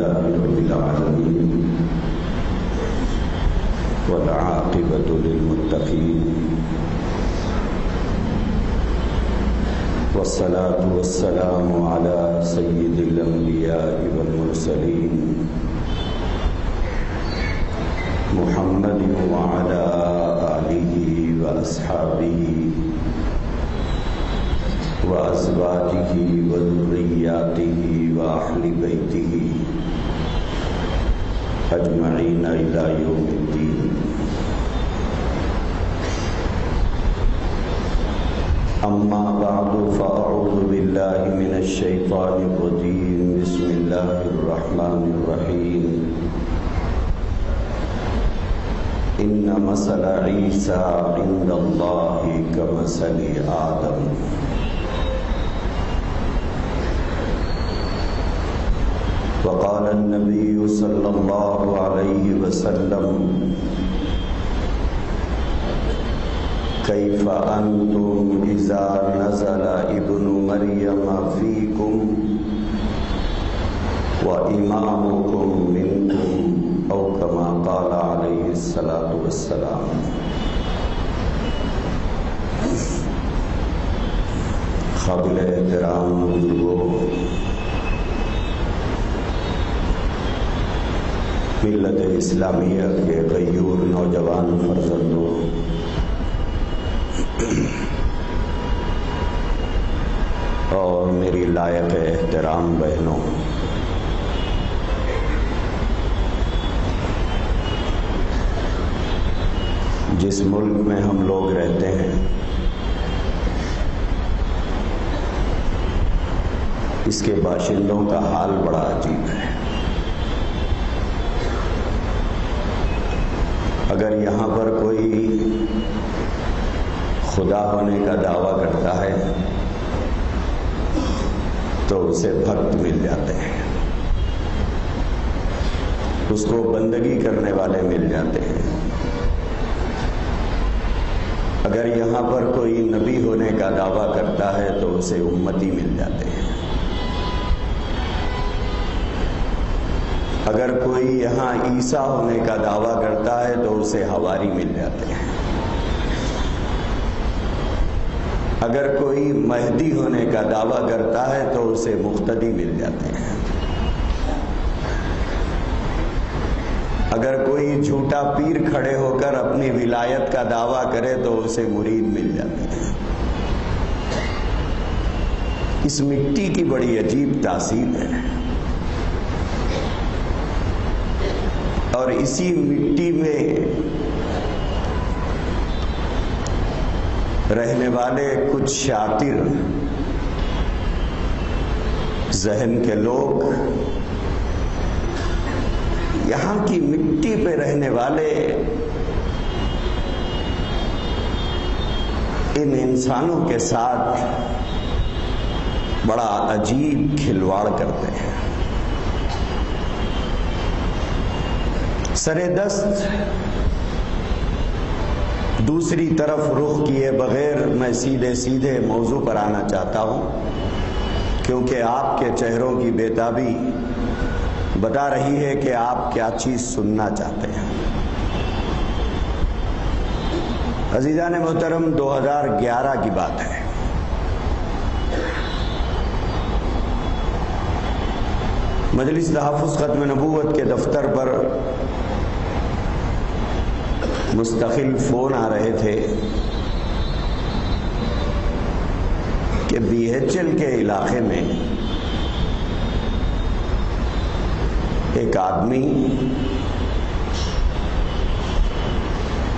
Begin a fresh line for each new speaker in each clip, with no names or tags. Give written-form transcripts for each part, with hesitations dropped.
لله رب العالمين والعاقبة للمتقين والصلاة والسلام على سيد الأنبياء والمرسلين محمد وعلى آله وأصحابه وأزواجه وذرياته وأهل بيته أجمعين إلى يوم الدين. أما بعد فأعوذ بالله من الشيطان الرجيم. بسم الله الرحمن الرحيم. إن مثل عيسى عند الله كمثل آدم. وقال النبي صلى الله عليه وسلم كيف أنتم إذا نزل ابن مريم فيكم وإمامكم منكم أو كما قال عليه الصلاة والسلام. قابل احترام بزرگوں، ملت اسلامیہ کے غیور نوجوان فرزندوں، اور میری لائق احترام بہنوں، جس ملک میں ہم لوگ رہتے ہیں اس کے باشندوں کا حال بڑا عجیب ہے. اگر یہاں پر کوئی خدا ہونے کا دعویٰ کرتا ہے تو اسے بھکت مل جاتے ہیں، اس کو بندگی کرنے والے مل جاتے ہیں. اگر یہاں پر کوئی نبی ہونے کا دعویٰ کرتا ہے تو اسے امتی مل جاتے ہیں. اگر کوئی یہاں عیسیٰ ہونے کا دعویٰ کرتا ہے تو اسے حواری مل جاتے ہیں. اگر کوئی مہدی ہونے کا دعویٰ کرتا ہے تو اسے مقتدی مل جاتے ہیں. اگر کوئی جھوٹا پیر کھڑے ہو کر اپنی ولایت کا دعویٰ کرے تو اسے مرید مل جاتے ہیں. اس مٹی کی بڑی عجیب تاثیر ہے، اور اسی مٹی میں رہنے والے کچھ شاطر ذہن کے لوگ یہاں کی مٹی پہ رہنے والے ان انسانوں کے ساتھ بڑا عجیب کھلواڑ کرتے ہیں. سرے دست دوسری طرف رخ کیے بغیر میں سیدھے موضوع پر آنا چاہتا ہوں، کیونکہ آپ کے چہروں کی بےتابی بتا رہی ہے کہ آپ کیا چیز سننا چاہتے ہیں. عزیزان محترم، 2011 کی بات ہے. مجلس تحفظ ختم نبوت کے دفتر پر مستقل فون آ رہے تھے کہ BHL کے علاقے میں ایک آدمی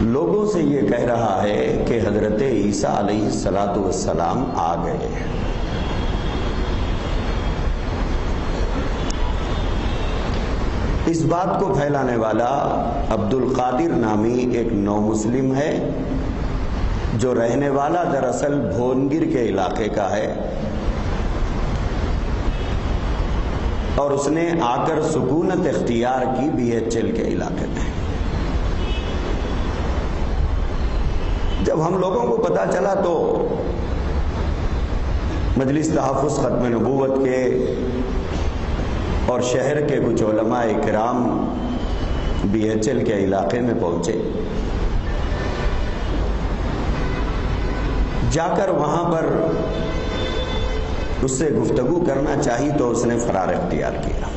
لوگوں سے یہ کہہ رہا ہے کہ حضرت عیسیٰ علیہ السلام آ گئے. اس بات کو پھیلانے والا عبد القادر نامی ایک نو مسلم ہے، جو رہنے والا دراصل بھونگیر کے علاقے کا ہے، اور اس نے آ کر سکونت اختیار کی BHL کے علاقے میں. جب ہم لوگوں کو پتا چلا تو مجلس تحفظ ختم نبوت کے اور شہر کے کچھ علماء کرام BHL کے علاقے میں پہنچے. جا کر وہاں پر اس سے گفتگو کرنا چاہی تو اس نے فرار اختیار کیا.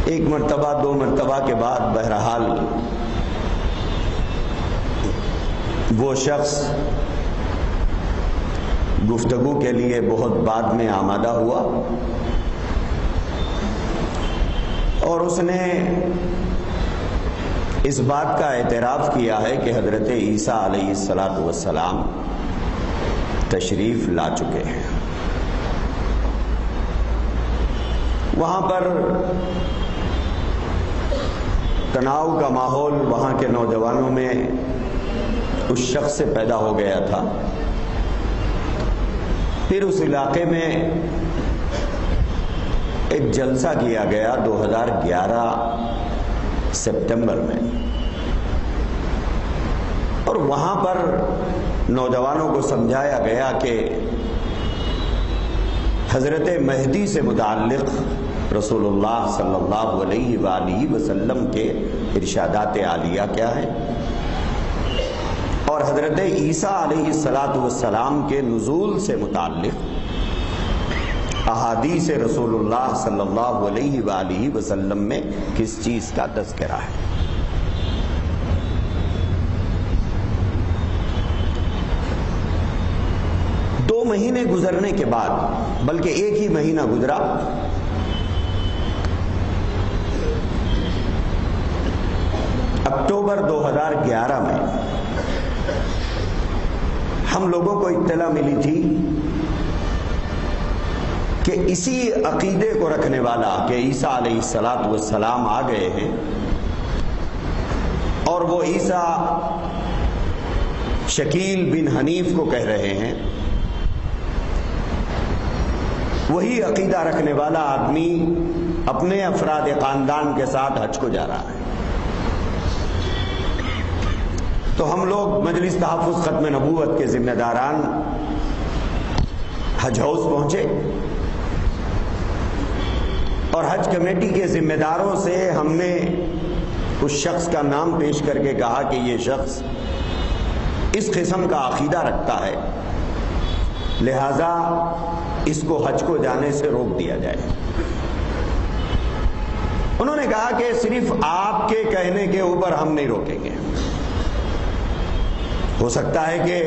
ایک مرتبہ 2 مرتبہ کے بعد بہرحال وہ شخص گفتگو کے لیے بہت بعد میں آمادہ ہوا اور اس نے اس بات کا اعتراف کیا ہے کہ حضرت عیسیٰ علیہ السلام تشریف لا چکے ہیں. وہاں پر تناؤ کا ماحول وہاں کے نوجوانوں میں اس شخص سے پیدا ہو گیا تھا. پھر اس علاقے میں ایک جلسہ کیا گیا 2011 سپٹمبر میں، اور وہاں پر نوجوانوں کو سمجھایا گیا کہ حضرت مہدی سے متعلق رسول اللہ صلی اللہ علیہ وآلہ وسلم کے ارشادات عالیہ کیا ہیں، اور حضرت عیسیٰ علیہ السلام کے نزول سے متعلق احادیث رسول اللہ صلی اللہ علیہ وآلہ وسلم میں کس چیز کا تذکرہ ہے. دو مہینے گزرنے کے بعد، بلکہ ایک ہی مہینہ گزرا، اکتوبر 2011 میں ہم لوگوں کو اطلاع ملی تھی کہ اسی عقیدے کو رکھنے والا کہ عیسیٰ علیہ السلام آ گئے ہیں، اور وہ عیسیٰ شکیل بن حنیف کو کہہ رہے ہیں، وہی عقیدہ رکھنے والا آدمی اپنے افراد خاندان کے ساتھ حج کو جا رہا ہے. تو ہم لوگ مجلس تحفظ ختم نبوت کے ذمہ داران حج ہاؤس پہنچے اور حج کمیٹی کے ذمہ داروں سے ہم نے اس شخص کا نام پیش کر کے کہا کہ یہ شخص اس قسم کا عقیدہ رکھتا ہے، لہذا اس کو حج کو جانے سے روک دیا جائے. انہوں نے کہا کہ صرف آپ کے کہنے کے اوپر ہم نہیں روکیں گے، ہو سکتا ہے کہ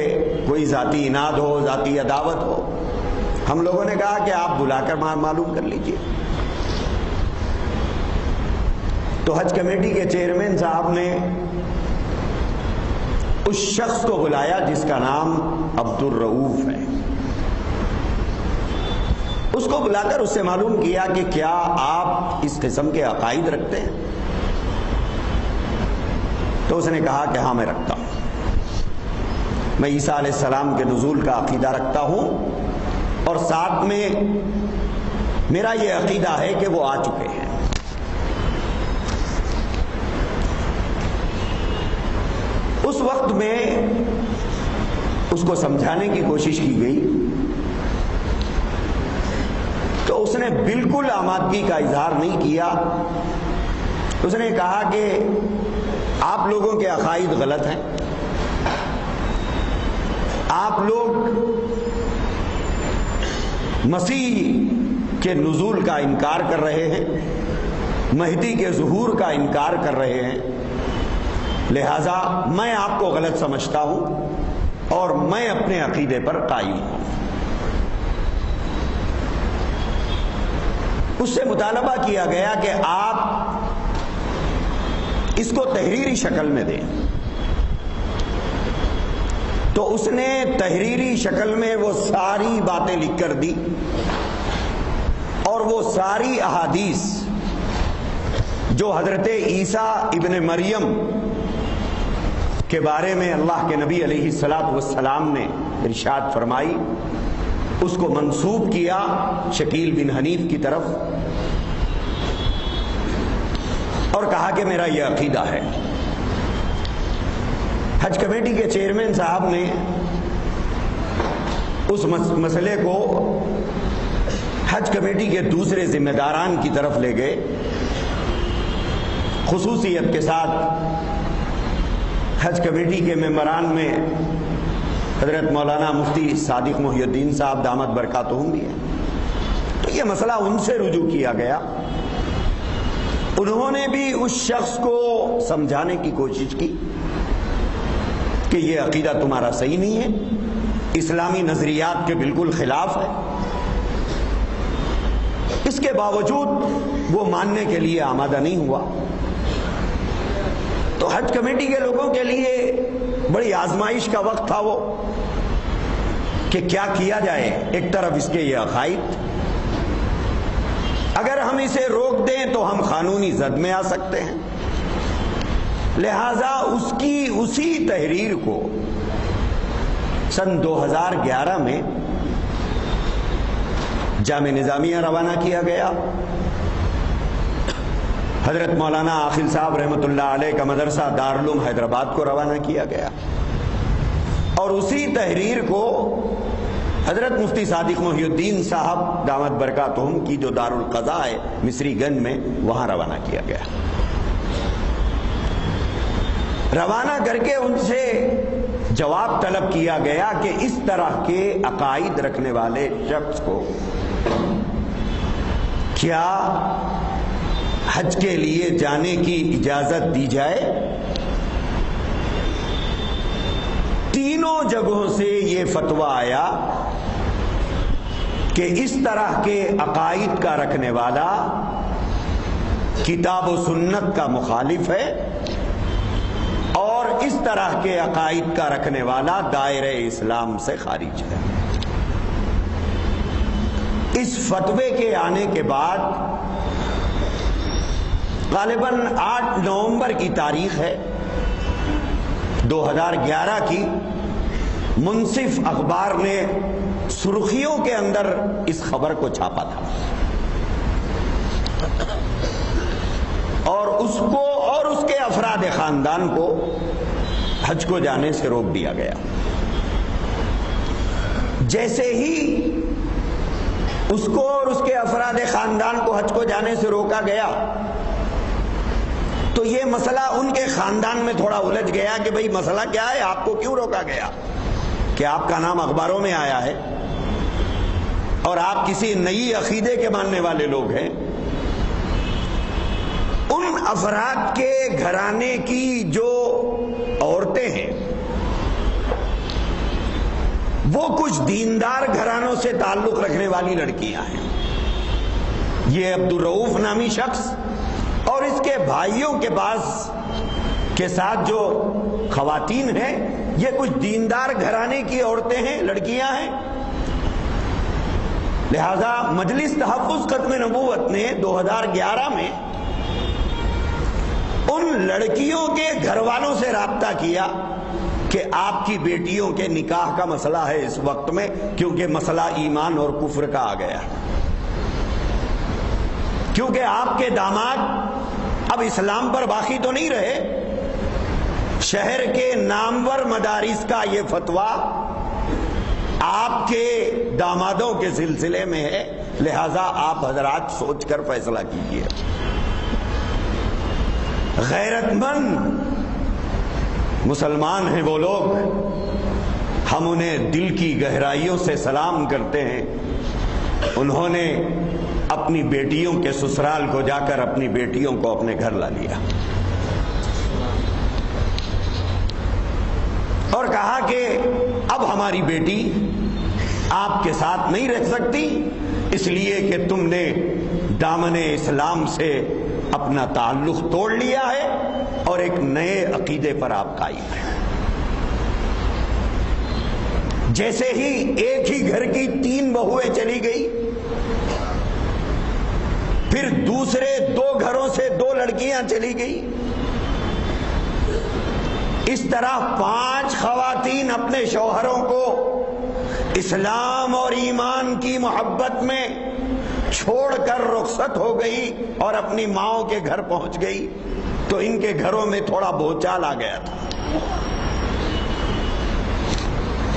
کوئی ذاتی اناد ہو، ذاتی عداوت ہو. ہم لوگوں نے کہا کہ آپ بلا کر معلوم کر لیجئے. تو حج کمیٹی کے چیئرمین صاحب نے اس شخص کو بلایا جس کا نام عبد الرؤوف ہے. اس کو بلا کر اس سے معلوم کیا کہ کیا آپ اس قسم کے عقائد رکھتے ہیں؟ تو اس نے کہا کہ ہاں میں رکھتا ہوں، میں عیسیٰ علیہ السلام کے نزول کا عقیدہ رکھتا ہوں، اور ساتھ میں میرا یہ عقیدہ ہے کہ وہ آ چکے ہیں. اس وقت میں اس کو سمجھانے کی کوشش کی گئی تو اس نے بالکل آمادگی کا اظہار نہیں کیا. اس نے کہا کہ آپ لوگوں کے عقائد غلط ہیں، آپ لوگ مسیح کے نزول کا انکار کر رہے ہیں، مہدی کے ظہور کا انکار کر رہے ہیں، لہذا میں آپ کو غلط سمجھتا ہوں اور میں اپنے عقیدے پر قائم ہوں. اس سے مطالبہ کیا گیا کہ آپ اس کو تحریری شکل میں دیں. تو اس نے تحریری شکل میں وہ ساری باتیں لکھ کر دی، اور وہ ساری احادیث جو حضرت عیسیٰ ابن مریم کے بارے میں اللہ کے نبی علیہ السلام نے ارشاد فرمائی، اس کو منسوب کیا شکیل بن حنیف کی طرف، اور کہا کہ میرا یہ عقیدہ ہے. حج کمیٹی کے چیئرمین صاحب نے اس مسئلے کو حج کمیٹی کے دوسرے ذمہ داران کی طرف لے گئے. خصوصیت کے ساتھ حج کمیٹی کے ممبران میں حضرت مولانا مفتی صادق محی الدین صاحب دامت برکاتہم بھی ہیں. تو یہ مسئلہ ان سے رجوع کیا گیا. انہوں نے بھی اس شخص کو سمجھانے کی کوشش کی کہ یہ عقیدہ تمہارا صحیح نہیں ہے، اسلامی نظریات کے بالکل خلاف ہے. اس کے باوجود وہ ماننے کے لیے آمادہ نہیں ہوا. تو حج کمیٹی کے لوگوں کے لیے بڑی آزمائش کا وقت تھا وہ کہ کیا کیا جائے. ایک طرف اس کے یہ عقائد، اگر ہم اسے روک دیں تو ہم قانونی زد میں آ سکتے ہیں. لہذا اس کی اسی تحریر کو سن 2011 میں جامع نظامیہ روانہ کیا گیا. حضرت مولانا عاقل صاحب رحمۃ اللہ علیہ کا مدرسہ دارالعلوم حیدرآباد کو روانہ کیا گیا، اور اسی تحریر کو حضرت مفتی صادق محی الدین صاحب دامت برکاتہم کی جو دارالقضاء ہے مصری گنج میں، وہاں روانہ کیا گیا. روانہ کر کے ان سے جواب طلب کیا گیا کہ اس طرح کے عقائد رکھنے والے شخص کو کیا حج کے لیے جانے کی اجازت دی جائے. تینوں جگہوں سے یہ فتویٰ آیا کہ اس طرح کے عقائد کا رکھنے والا کتاب و سنت کا مخالف ہے، اور اس طرح کے عقائد کا رکھنے والا دائرہ اسلام سے خارج ہے. اس فتوے کے آنے کے بعد غالباً 8 نومبر کی تاریخ ہے 2011 کی، منصف اخبار نے سرخیوں کے اندر اس خبر کو چھاپا تھا، اور اس کو اور اس کے افراد خاندان کو حج کو جانے سے روک دیا گیا. جیسے ہی اس کو اور اس کے افراد خاندان کو حج کو جانے سے روکا گیا تو یہ مسئلہ ان کے خاندان میں تھوڑا الجھ گیا کہ بھئی مسئلہ کیا ہے، آپ کو کیوں روکا گیا؟ کہ آپ کا نام اخباروں میں آیا ہے اور آپ کسی نئی عقیدے کے ماننے والے لوگ ہیں. ان افراد کے گھرانے کی جو عورتیں ہیں وہ کچھ دیندار گھرانوں سے تعلق رکھنے والی لڑکیاں ہیں. یہ عبدالرؤوف نامی شخص اور اس کے بھائیوں کے پاس کے ساتھ جو خواتین ہیں یہ کچھ دیندار گھرانے کی عورتیں ہیں، لڑکیاں ہیں. لہذا مجلس تحفظ ختم نبوت نے 2011 میں ان لڑکیوں کے گھر والوں سے رابطہ کیا کہ آپ کی بیٹیوں کے نکاح کا مسئلہ ہے اس وقت میں، کیونکہ مسئلہ ایمان اور کفر کا آ گیا، کیونکہ آپ کے داماد اب اسلام پر باقی تو نہیں رہے. شہر کے نامور مدارس کا یہ فتویٰ آپ کے دامادوں کے سلسلے میں ہے، لہذا آپ حضرات سوچ کر فیصلہ کیجیے. غیرت مند مسلمان ہیں وہ لوگ، ہم انہیں دل کی گہرائیوں سے سلام کرتے ہیں. انہوں نے اپنی بیٹیوں کے سسرال کو جا کر اپنی بیٹیوں کو اپنے گھر لا لیا اور کہا کہ اب ہماری بیٹی آپ کے ساتھ نہیں رہ سکتی، اس لیے کہ تم نے دامن اسلام سے اپنا تعلق توڑ لیا ہے اور ایک نئے عقیدے پر آپ قائم ہیں. جیسے ہی ایک ہی گھر کی 3 بہویں چلی گئی، پھر دوسرے 2 گھروں سے 2 لڑکیاں چلی گئی، اس طرح 5 خواتین اپنے شوہروں کو اسلام اور ایمان کی محبت میں چھوڑ کر رخصت ہو گئی اور اپنی ماؤں کے گھر پہنچ گئی. تو ان کے گھروں میں تھوڑا بھوچال آ گیا تھا.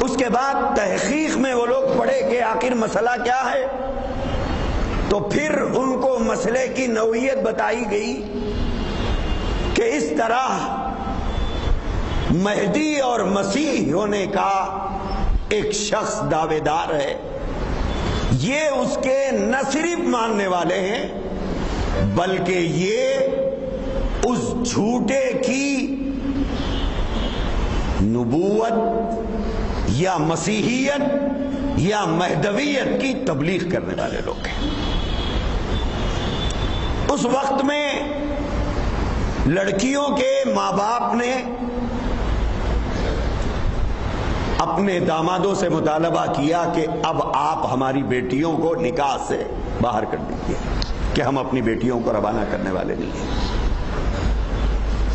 اس کے بعد تحقیق میں وہ لوگ پڑھے کہ آخر مسئلہ کیا ہے، تو پھر ان کو مسئلے کی نوعیت بتائی گئی کہ اس طرح مہدی اور مسیح ہونے کا ایک شخص دعوے دار ہے، یہ اس کے نہ صرف ماننے والے ہیں بلکہ یہ اس جھوٹے کی نبوت یا مسیحیت یا مہدویت کی تبلیغ کرنے والے لوگ ہیں۔ اس وقت میں لڑکیوں کے ماں باپ نے اپنے دامادوں سے مطالبہ کیا کہ اب آپ ہماری بیٹیوں کو نکاح سے باہر کر دیجیے کہ ہم اپنی بیٹیوں کو روانہ کرنے والے نہیں ہیں۔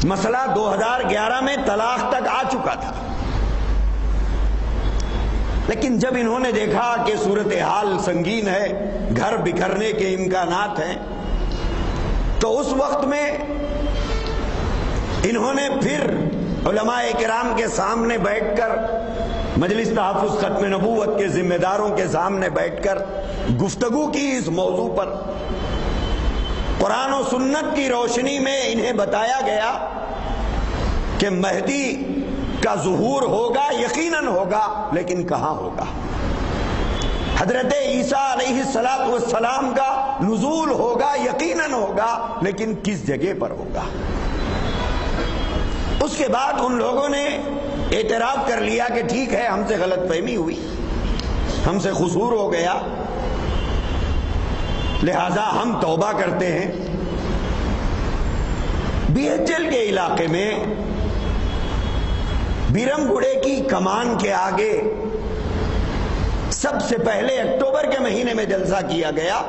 مسئلہ 2011 میں طلاق تک آ چکا تھا، لیکن جب انہوں نے دیکھا کہ صورتحال سنگین ہے، گھر بکھرنے کے امکانات ہیں، تو اس وقت میں انہوں نے پھر علماء کرام کے سامنے بیٹھ کر، مجلس تحفظ ختم نبوت کے ذمہ داروں کے سامنے بیٹھ کر گفتگو کی اس موضوع پر۔ قرآن و سنت کی روشنی میں انہیں بتایا گیا کہ مہدی کا ظہور ہوگا، یقیناً ہوگا، لیکن کہاں ہوگا؟ حضرت عیسیٰ علیہ السلام کا نزول ہوگا، یقیناً ہوگا، لیکن کس جگہ پر ہوگا؟ اس کے بعد ان لوگوں نے اعتراف کر لیا کہ ٹھیک ہے، ہم سے غلط فہمی ہوئی، ہم سے قصور ہو گیا، لہذا ہم توبہ کرتے ہیں۔ بی ایچ ایل کے علاقے میں بیرم گڑے کی کمان کے آگے سب سے پہلے اکتوبر کے مہینے میں جلسہ کیا گیا،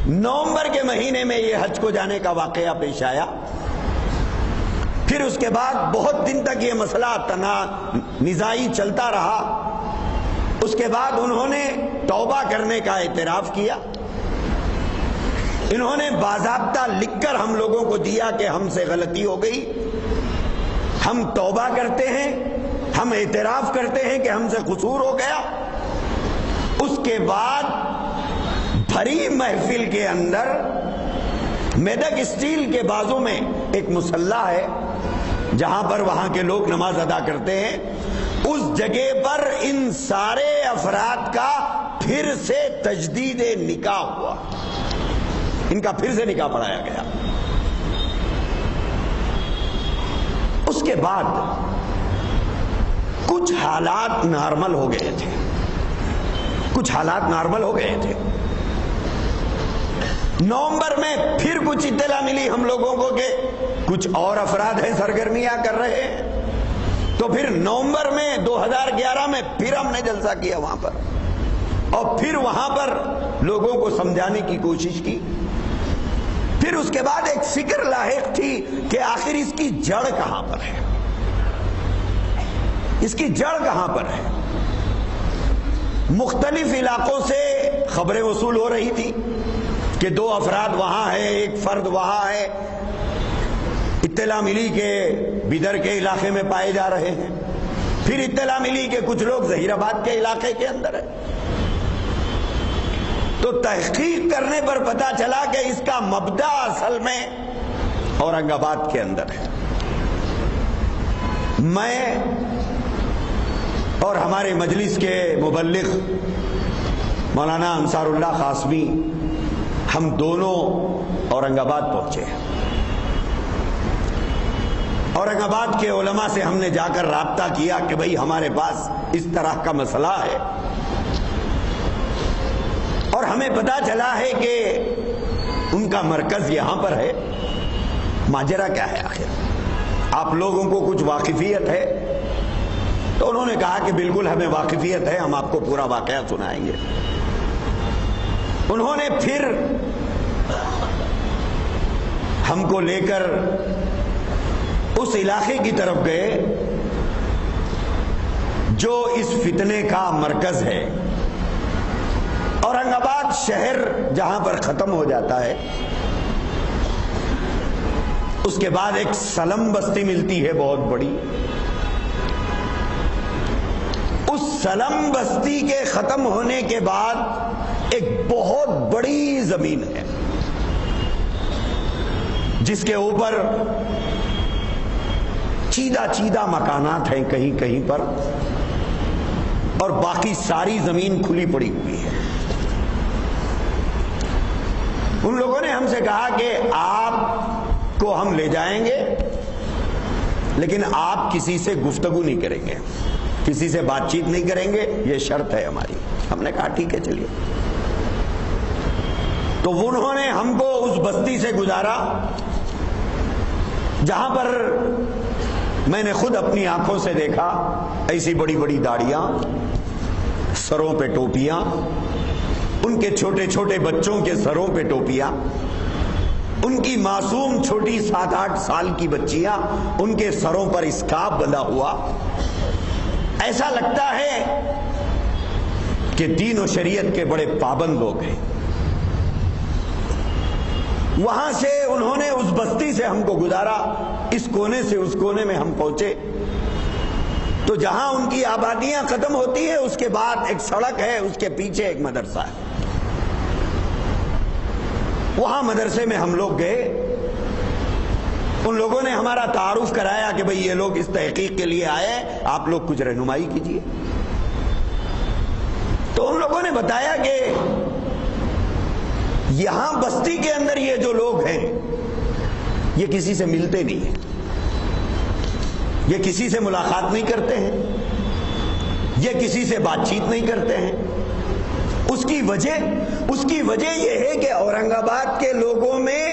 نومبر کے مہینے میں یہ حج کو جانے کا واقعہ پیش آیا، پھر اس کے بعد بہت دن تک یہ مسئلہ نزاعی چلتا رہا، اس کے بعد انہوں نے توبہ کرنے کا اعتراف کیا، انہوں نے باضابطہ لکھ کر ہم لوگوں کو دیا کہ ہم سے غلطی ہو گئی، ہم توبہ کرتے ہیں، ہم اعتراف کرتے ہیں کہ ہم سے قصور ہو گیا۔ اس کے بعد بھری محفل کے اندر میدک اسٹیل کے بازو میں ایک مصلی ہے جہاں پر وہاں کے لوگ نماز ادا کرتے ہیں، اس جگہ پر ان سارے افراد کا پھر سے تجدید نکاح ہوا، ان کا پھر سے نکاح پڑھایا گیا۔ اس کے بعد کچھ حالات نارمل ہو گئے تھے، کچھ حالات نارمل ہو گئے تھے۔ نومبر میں پھر کچھ اطلاع ملی ہم لوگوں کو کہ کچھ اور افراد ہیں سرگرمیاں کر رہے ہیں، تو پھر نومبر میں 2011 میں پھر ہم نے جلسہ کیا وہاں پر، اور پھر وہاں پر لوگوں کو سمجھانے کی کوشش کی۔ پھر اس کے بعد ایک فکر لاحق تھی کہ آخر اس کی جڑ کہاں پر ہے، اس کی جڑ کہاں پر ہے۔ مختلف علاقوں سے خبریں وصول ہو رہی تھی کہ 2 افراد وہاں ہیں، ایک فرد وہاں ہے، اطلاع ملی کہ بیدر کے علاقے میں پائے جا رہے ہیں، پھر اطلاع ملی کہ کچھ لوگ ظہیر آباد کے علاقے کے اندر ہیں۔ تو تحقیق کرنے پر پتا چلا کہ اس کا مبدا اصل میں اورنگ آباد کے اندر ہے۔ میں اور ہمارے مجلس کے مبلغ مولانا انصار اللہ قاسمی، ہم دونوں اورنگ آباد پہنچے۔ اورنگ آباد کے علماء سے ہم نے جا کر رابطہ کیا کہ بھئی ہمارے پاس اس طرح کا مسئلہ ہے، اور ہمیں پتا چلا ہے کہ ان کا مرکز یہاں پر ہے، ماجرا کیا ہے آخر، آپ لوگوں کو کچھ واقفیت ہے؟ تو انہوں نے کہا کہ بالکل ہمیں واقفیت ہے، ہم آپ کو پورا واقعہ سنائیں گے۔ انہوں نے پھر ہم کو لے کر اس علاقے کی طرف گئے جو اس فتنے کا مرکز ہے۔ اورنگ آباد شہر جہاں پر ختم ہو جاتا ہے، اس کے بعد ایک سلم بستی ملتی ہے بہت بڑی، سلم بستی کے ختم ہونے کے بعد ایک بہت بڑی زمین ہے جس کے اوپر چیدہ چیدہ مکانات ہیں کہیں کہیں پر، اور باقی ساری زمین کھلی پڑی ہوئی ہے۔ ان لوگوں نے ہم سے کہا کہ آپ کو ہم لے جائیں گے لیکن آپ کسی سے گفتگو نہیں کریں گے، کسی سے بات چیت نہیں کریں گے، یہ شرط ہے ہماری۔ ہم نے کہا ٹھیک ہے چلیے۔ تو انہوں نے ہم کو اس بستی سے گزارا جہاں پر میں نے خود اپنی آنکھوں سے دیکھا ایسی بڑی بڑی داڑیاں، سروں پہ ٹوپیاں، ان کے چھوٹے چھوٹے بچوں کے سروں پہ ٹوپیاں، ان کی معصوم چھوٹی 7-8 سال کی بچیاں، ان کے سروں پر اسکارف بندھا ہوا۔ ایسا لگتا ہے کہ دین و شریعت کے بڑے پابند لوگ ہیں۔ وہاں سے انہوں نے اس بستی سے ہم کو گزارا، اس کونے سے اس کونے میں ہم پہنچے تو جہاں ان کی آبادیاں ختم ہوتی ہیں اس کے بعد ایک سڑک ہے، اس کے پیچھے ایک مدرسہ ہے۔ وہاں مدرسے میں ہم لوگ گئے، ان لوگوں نے ہمارا تعارف کرایا کہ بھئی یہ لوگ اس تحقیق کے لیے آئے ہیں، آپ لوگ کچھ رہنمائی کیجیے۔ تو ان لوگوں نے بتایا کہ یہاں بستی کے اندر یہ جو لوگ ہیں یہ کسی سے ملتے نہیں ہیں، یہ کسی سے ملاقات نہیں کرتے ہیں، یہ کسی سے بات چیت نہیں کرتے ہیں۔ اس کی وجہ یہ ہے کہ اورنگ آباد کے لوگوں میں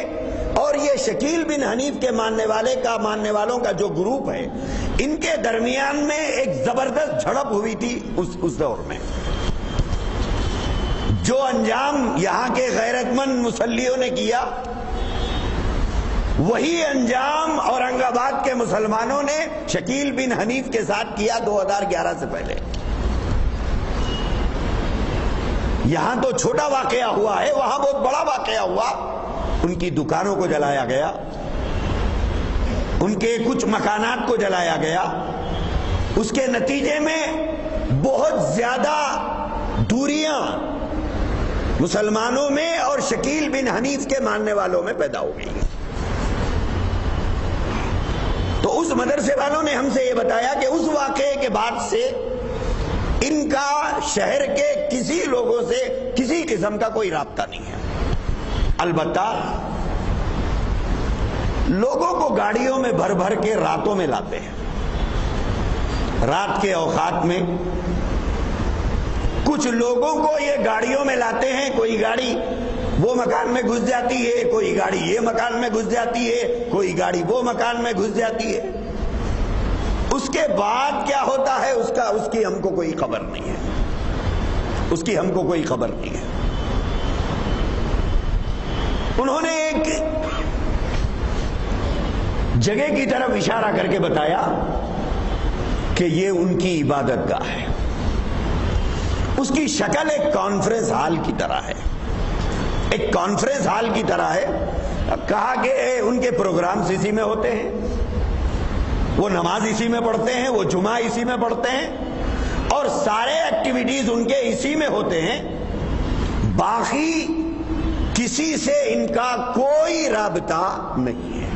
اور یہ شکیل بن حنیف کے ماننے والوں کا جو گروپ ہے، ان کے درمیان میں ایک زبردست جھڑپ ہوئی تھی اس دور میں۔ جو انجام یہاں کے غیرت مند مسلیوں نے کیا وہی انجام اورنگ آباد کے مسلمانوں نے شکیل بن حنیف کے ساتھ کیا 2011 سے پہلے۔ یہاں تو چھوٹا واقعہ ہوا ہے، وہاں بہت بڑا واقعہ ہوا۔ ان کی دکانوں کو جلایا گیا، ان کے کچھ مکانات کو جلایا گیا، اس کے نتیجے میں بہت زیادہ دوریاں مسلمانوں میں اور شکیل بن حنیف کے ماننے والوں میں پیدا ہو گئی۔ تو اس مدرسے والوں نے ہم سے یہ بتایا کہ اس واقعے کے بعد سے ان کا شہر کے کسی لوگوں سے کسی قسم کا کوئی رابطہ نہیں ہے۔ البتہ لوگوں کو گاڑیوں میں بھر بھر کے راتوں میں لاتے ہیں۔ رات کے اوقات میں کچھ لوگوں کو یہ گاڑیوں میں لاتے ہیں، کوئی گاڑی وہ مکان میں گھس جاتی ہے، کوئی گاڑی یہ مکان میں گھس جاتی ہے، کوئی گاڑی وہ مکان میں گھس جاتی ہے۔ اس کے بعد کیا ہوتا ہے اس کی ہم کو کوئی خبر نہیں ہے، اس کی ہم کو کوئی خبر نہیں ہے۔ انہوں نے ایک جگہ کی طرف اشارہ کر کے بتایا کہ یہ ان کی عبادت گاہ ہے۔ اس کی شکل ایک کانفرنس ہال کی طرح ہے، ایک کانفرنس ہال کی طرح ہے۔ کہا کہ ان کے پروگرامز اسی میں ہوتے ہیں، وہ نماز اسی میں پڑھتے ہیں، وہ جمعہ اسی میں پڑھتے ہیں، اور سارے ایکٹیویٹیز ان کے اسی میں ہوتے ہیں۔ باقی کسی سے ان کا کوئی رابطہ نہیں ہے۔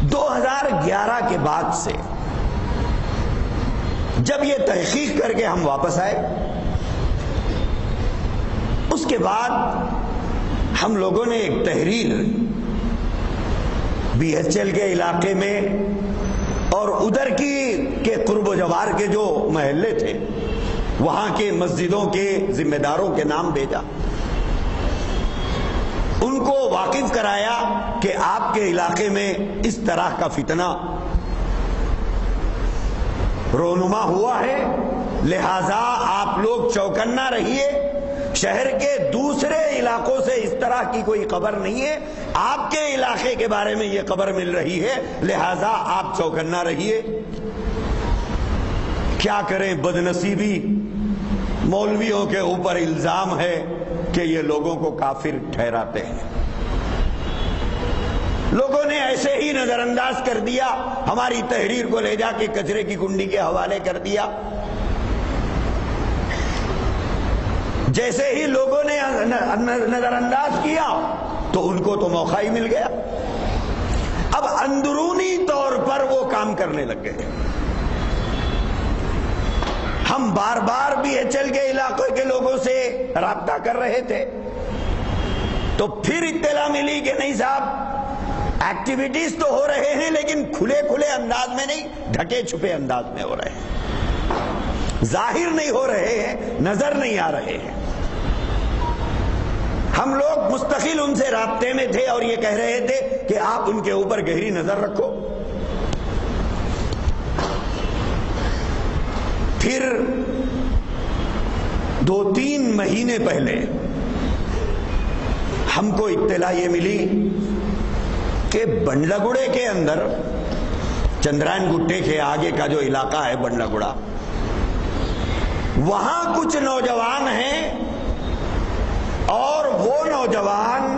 2011 کے بعد سے جب یہ تحقیق کر کے ہم واپس آئے، اس کے بعد ہم لوگوں نے ایک تحریر BHL کے علاقے میں اور ادھر کے قرب و جوار کے جو محلے تھے وہاں کے مسجدوں کے ذمہ داروں کے نام بھیجا، ان کو واقف کرایا کہ آپ کے علاقے میں اس طرح کا فتنہ رونما ہوا ہے، لہذا آپ لوگ چوکنا رہیے، شہر کے دوسرے علاقوں سے اس طرح کی کوئی خبر نہیں ہے، آپ کے علاقے کے بارے میں یہ خبر مل رہی ہے، لہذا آپ چوکنا رہیے۔ کیا کریں، بدنصیبی مولویوں کے اوپر الزام ہے کہ یہ لوگوں کو کافر ٹھہراتے ہیں۔ لوگوں نے ایسے ہی نظر انداز کر دیا، ہماری تحریر کو لے جا کے کچرے کی کنڈی کے حوالے کر دیا۔ جیسے ہی لوگوں نے نظر انداز کیا تو ان کو تو موقع ہی مل گیا۔ اب اندرونی طور پر وہ کام کرنے لگ گئے۔ ہم بار بار BHL کے علاقے کے لوگوں سے رابطہ کر رہے تھے تو پھر اطلاع ملی کہ نہیں صاحب، ایکٹیویٹیز تو ہو رہے ہیں لیکن کھلے کھلے انداز میں نہیں، ڈھکے چھپے انداز میں ہو رہے ہیں، ظاہر نہیں ہو رہے ہیں، نظر نہیں آ رہے ہیں۔ ہم لوگ مستقل ان سے رابطے میں تھے اور یہ کہہ رہے تھے کہ آپ ان کے اوپر گہری نظر رکھو۔ پھر 2-3 مہینے پہلے ہم کو اطلاع یہ ملی کہ بنڈلگوڑے کے اندر، چندرائن گٹے کے آگے کا جو علاقہ ہے بنڈلگوڑا، وہاں کچھ نوجوان ہیں اور وہ نوجوان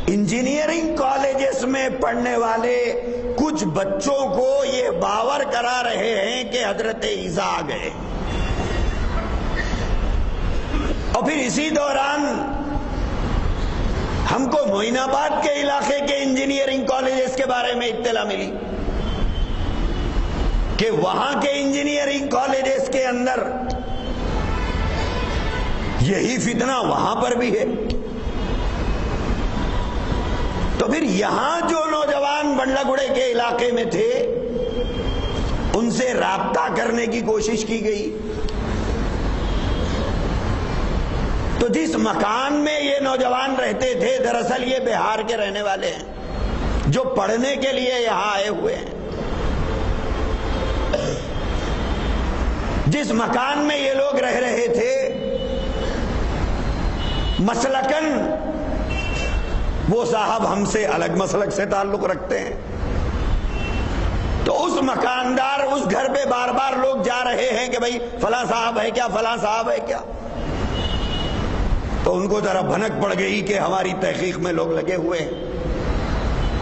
انجینئرنگ کالجز میں پڑھنے والے کچھ بچوں کو یہ باور کرا رہے ہیں کہ حضرت عیسیٰ آ گئے۔ اور پھر اسی دوران ہم کو معین آباد کے علاقے کے انجینئرنگ کالجز کے بارے میں اطلاع ملی کہ وہاں کے انجینئرنگ کالجز کے اندر یہی فتنہ وہاں پر بھی ہے۔ تو پھر یہاں جو نوجوان بنڈلگوڑے کے علاقے میں تھے ان سے رابطہ کرنے کی کوشش کی گئی، تو جس مکان میں یہ نوجوان رہتے تھے دراصل یہ بہار کے رہنے والے ہیں جو پڑھنے کے لیے یہاں آئے ہوئے ہیں۔ جس مکان میں یہ لوگ رہ رہے تھے مسلکن وہ صاحب ہم سے الگ مسلک سے تعلق رکھتے ہیں، تو اس مکاندار اس گھر پہ بار بار لوگ جا رہے ہیں کہ بھئی فلاں صاحب ہے کیا، فلاں صاحب ہے کیا، تو ان کو ذرا بھنک پڑ گئی کہ ہماری تحقیق میں لوگ لگے ہوئے ہیں۔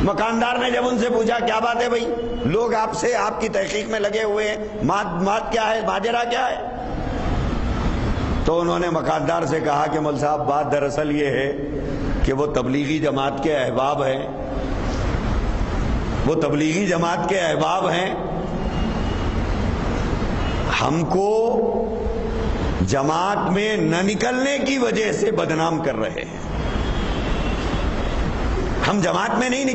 مکاندار نے جب ان سے پوچھا کیا بات ہے بھئی، لوگ آپ سے آپ کی تحقیق میں لگے ہوئے ہیں، بات کیا ہے، ماجرا کیا ہے؟ تو انہوں نے مکاندار سے کہا کہ مول صاحب بات دراصل یہ ہے کہ وہ تبلیغی جماعت کے احباب ہیں، وہ تبلیغی جماعت کے احباب ہیں، ہم کو جماعت میں نہ نکلنے کی وجہ سے بدنام کر رہے ہیں، ہم جماعت میں نہیں